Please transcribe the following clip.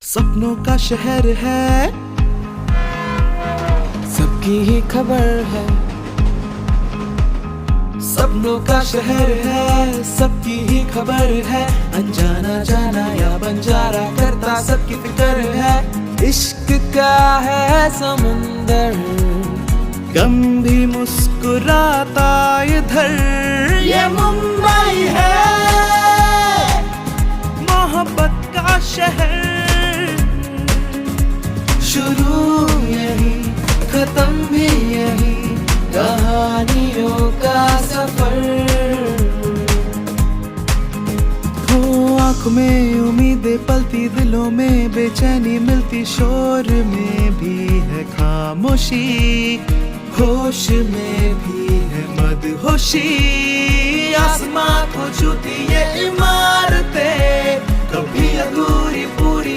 सपनों का शहर है, सबकी ही खबर है। सपनों का शहर है, सबकी ही खबर है। अनजाना जाना या बंजारा करता सबकी फिक्र है। इश्क का है समंदर, गम भी मुस्कुराता इधर। ये मुंबई है, मोहब्बत का शहर। शुरू यही, खत्म भी यही, कहानियों का सफर। हो आँखों में उम्मीदें पलती, दिलों में बेचैनी मिलती, शोर में भी है खामोशी, होश में भी है मदहोशी। आसमां को छूती ये इमारतें, कभी अधूरी पूरी